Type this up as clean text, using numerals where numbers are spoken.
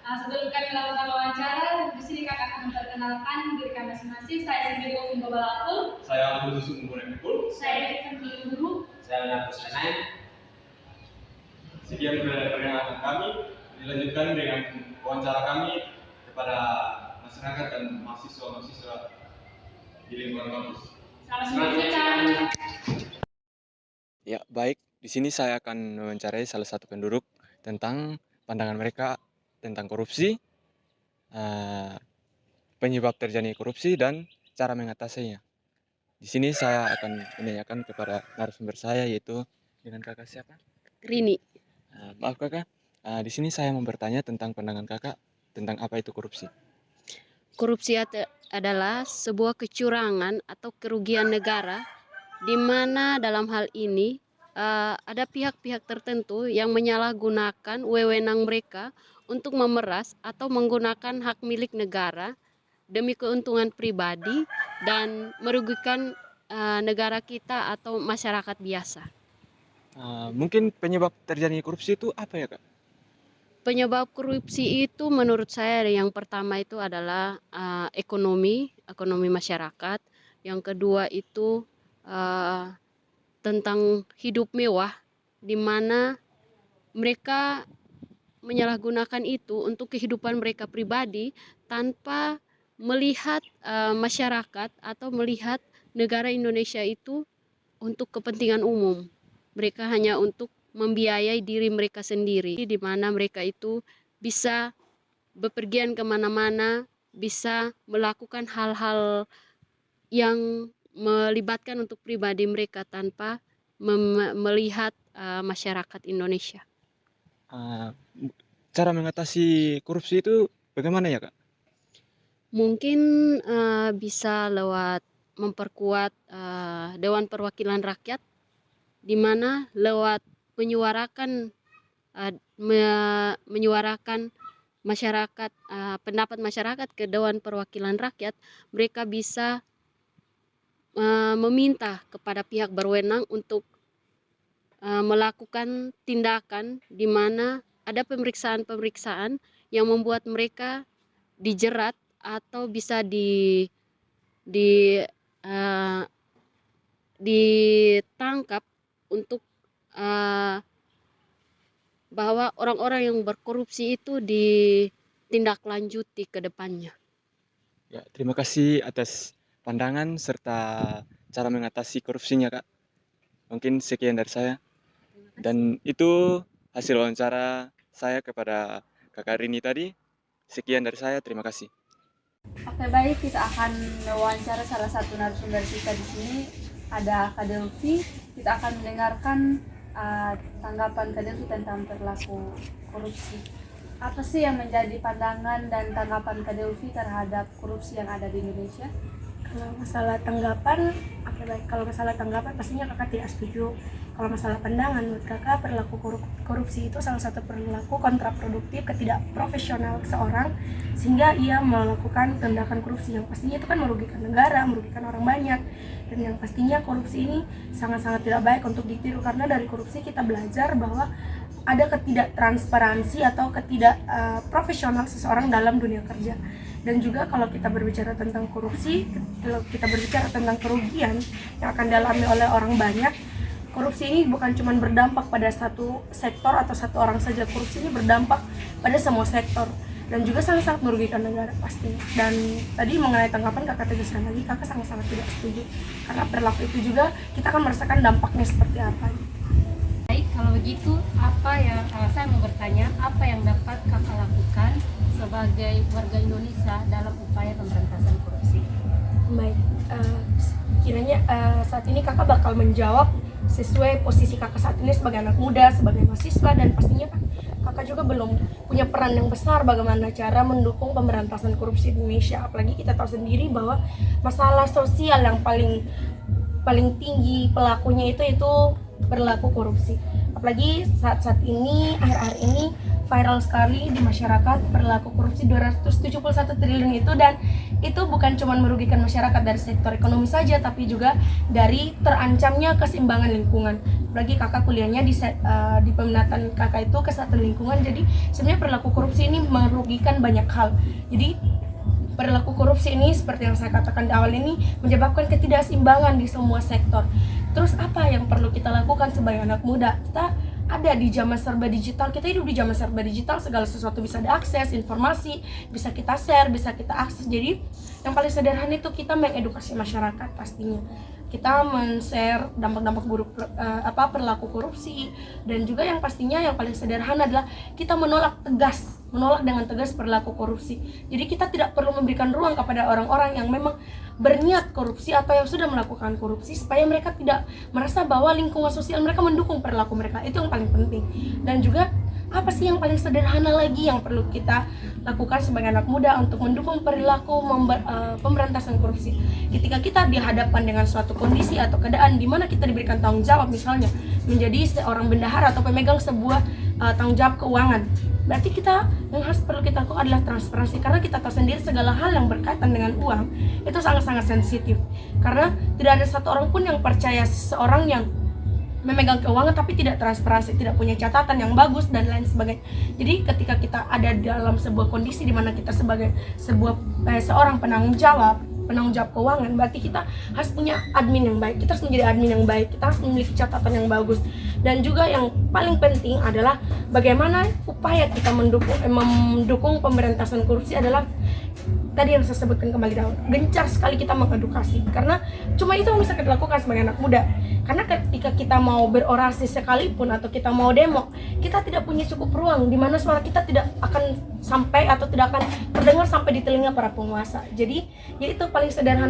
Sebelum kami melakukan wawancara, di sini kakak akan memperkenalkan diri kami masing-masing. Saya sendiri Ovin Babalakul. Saya Abdul Yusuf Mumpul. Saya Irfan Guru. Saya Nabi Sanai. Sekian perkenalan kami. Dilanjutkan dengan wawancara kami kepada masyarakat dan mahasiswa-mahasiswa di lingkungan kampus. Selamat menyaksikan. Ya, baik. Di sini saya akan mewawancarai salah satu penduduk tentang pandangan mereka tentang korupsi, penyebab terjadinya korupsi, dan cara mengatasinya. Di sini saya akan menanyakan kepada narasumber saya, yaitu dengan kakak siapa? Rini. Maaf kakak, di sini saya mau bertanya tentang pandangan kakak tentang apa itu korupsi. Korupsi adalah sebuah kecurangan atau kerugian negara di mana dalam hal ini ada pihak-pihak tertentu yang menyalahgunakan wewenang mereka untuk memeras atau menggunakan hak milik negara demi keuntungan pribadi dan merugikan negara kita atau masyarakat biasa. Mungkin penyebab terjadinya korupsi itu apa ya kak? Penyebab korupsi itu menurut saya yang pertama itu adalah ekonomi masyarakat. Yang kedua itu tentang hidup mewah, di mana mereka menyalahgunakan itu untuk kehidupan mereka pribadi tanpa melihat masyarakat atau melihat negara Indonesia itu untuk kepentingan umum. Mereka hanya untuk membiayai diri mereka sendiri, di mana mereka itu bisa bepergian kemana-mana, bisa melakukan hal-hal yang melibatkan untuk pribadi mereka tanpa melihat masyarakat Indonesia. Cara mengatasi korupsi itu bagaimana ya kak? Mungkin bisa lewat memperkuat Dewan Perwakilan Rakyat, di mana lewat menyuarakan masyarakat, pendapat masyarakat ke Dewan Perwakilan Rakyat, mereka bisa meminta kepada pihak berwenang untuk melakukan tindakan di mana ada pemeriksaan yang membuat mereka dijerat atau bisa ditangkap untuk bahwa orang-orang yang berkorupsi itu ditindaklanjuti ke depannya. Ya, terima kasih atas pandangan serta cara mengatasi korupsinya kak. Mungkin sekian dari saya. Dan itu hasil wawancara saya kepada kakak Rini tadi. Sekian dari saya, terima kasih. Oke, baik, kita akan mewawancara salah satu narasumber kita di sini. Ada Kak Delvi. Kita akan mendengarkan tanggapan Kak Delvi tentang perilaku korupsi. Apa sih yang menjadi pandangan dan tanggapan Kak Delvi terhadap korupsi yang ada di Indonesia? Kalau masalah tanggapan, kalau masalah tanggapan pastinya kakak tidak setuju. Kalau masalah pandangan, menurut kakak perilaku korupsi itu salah satu perilaku kontraproduktif, ketidakprofesional seseorang, sehingga ia melakukan tindakan korupsi yang pastinya itu kan merugikan negara, merugikan orang banyak, dan yang pastinya korupsi ini sangat-sangat tidak baik untuk ditiru, karena dari korupsi kita belajar bahwa ada ketidaktransparansi atau ketidakprofesional seseorang dalam dunia kerja. Dan juga kalau kita berbicara tentang korupsi, kalau kita berbicara tentang kerugian yang akan dialami oleh orang banyak, korupsi ini bukan cuma berdampak pada satu sektor atau satu orang saja. Korupsi ini berdampak pada semua sektor dan juga sangat-sangat merugikan negara pastinya. Dan tadi mengenai tanggapan kakak tegaskan lagi, kakak sangat-sangat tidak setuju, karena perilaku itu juga kita akan merasakan dampaknya seperti apa. Baik, kalau begitu saya mau bertanya, apa yang dapat kakak lakukan sebagai warga Indonesia dalam upaya pemberantasan korupsi? Baik, kiranya saat ini kakak bakal menjawab sesuai posisi kakak saat ini sebagai anak muda, sebagai mahasiswa, dan pastinya kakak juga belum punya peran yang besar bagaimana cara mendukung pemberantasan korupsi di Indonesia. Apalagi kita tahu sendiri bahwa masalah sosial yang paling tinggi pelakunya itu berlaku korupsi. Apalagi saat-saat ini, akhir-akhir ini viral sekali di masyarakat perilaku korupsi 271 triliun itu, dan itu bukan cuma merugikan masyarakat dari sektor ekonomi saja, tapi juga dari terancamnya keseimbangan lingkungan. Apalagi kakak kuliahnya di peminatan kakak itu kesehatan lingkungan, jadi sebenarnya perilaku korupsi ini merugikan banyak hal. Jadi perilaku korupsi ini seperti yang saya katakan di awal ini menyebabkan ketidakseimbangan di semua sektor. Terus apa yang perlu kita lakukan sebagai anak muda? Kita ada di zaman serba digital, kita hidup di zaman serba digital, segala sesuatu bisa diakses, informasi bisa kita share, bisa kita akses. Jadi yang paling sederhana itu kita mengedukasi masyarakat pastinya. Kita men-share dampak-dampak buruk perilaku korupsi, dan juga yang pastinya yang paling sederhana adalah kita menolak dengan tegas perilaku korupsi. Jadi kita tidak perlu memberikan ruang kepada orang-orang yang memang berniat korupsi atau yang sudah melakukan korupsi, supaya mereka tidak merasa bahwa lingkungan sosial mereka mendukung perilaku mereka. Itu yang paling penting. Dan juga apa sih yang paling sederhana lagi yang perlu kita lakukan sebagai anak muda untuk mendukung perilaku pemberantasan korupsi? Ketika kita dihadapkan dengan suatu kondisi atau keadaan di mana kita diberikan tanggung jawab, misalnya menjadi seorang bendahara atau pemegang sebuah tanggung jawab keuangan, berarti kita yang harus perlu kita lakukan adalah transparansi, karena kita tahu sendiri segala hal yang berkaitan dengan uang itu sangat-sangat sensitif, karena tidak ada satu orang pun yang percaya seseorang yang memegang keuangan tapi tidak transparansi, tidak punya catatan yang bagus dan lain sebagainya. Jadi ketika kita ada dalam sebuah kondisi di mana kita sebagai seorang penanggung jawab keuangan, berarti kita harus punya admin yang baik, kita harus menjadi admin yang baik, kita harus memiliki catatan yang bagus. Dan juga yang paling penting adalah bagaimana upaya kita mendukung pemberantasan korupsi adalah tadi yang saya sebutkan kembali dahulu, gencar sekali kita mengedukasi, karena cuma itu yang bisa kita lakukan sebagai anak muda. Karena ketika kita mau berorasi sekalipun atau kita mau demo, kita tidak punya cukup ruang di mana suara kita tidak akan sampai atau tidak akan terdengar sampai di telinga para penguasa. Jadi ya itu paling sederhana.